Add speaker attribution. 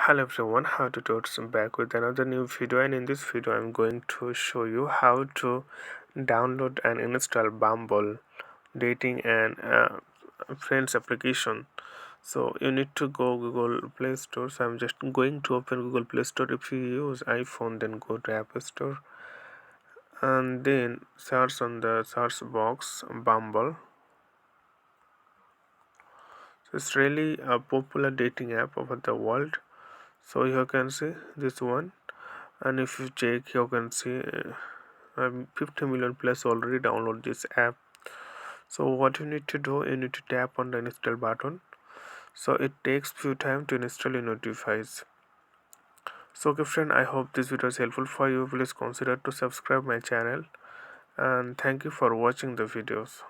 Speaker 1: Hello everyone, how to do some back with another new video, and in this video I'm going to show you how to download and install Bumble dating and friends application. So you need to go Google Play Store. So I'm just going to open Google Play Store. If you use iPhone, then go to App Store and then search on the search box Bumble. So it's really a popular dating app over the world. So you can see this one, and if you check you can see 50 million plus already download this app. So what you need to do, you need to tap on the install button. So it takes few time to install, it notifies. So okay friend, I hope this video is helpful for you. Please consider to subscribe my channel, and thank you for watching the videos.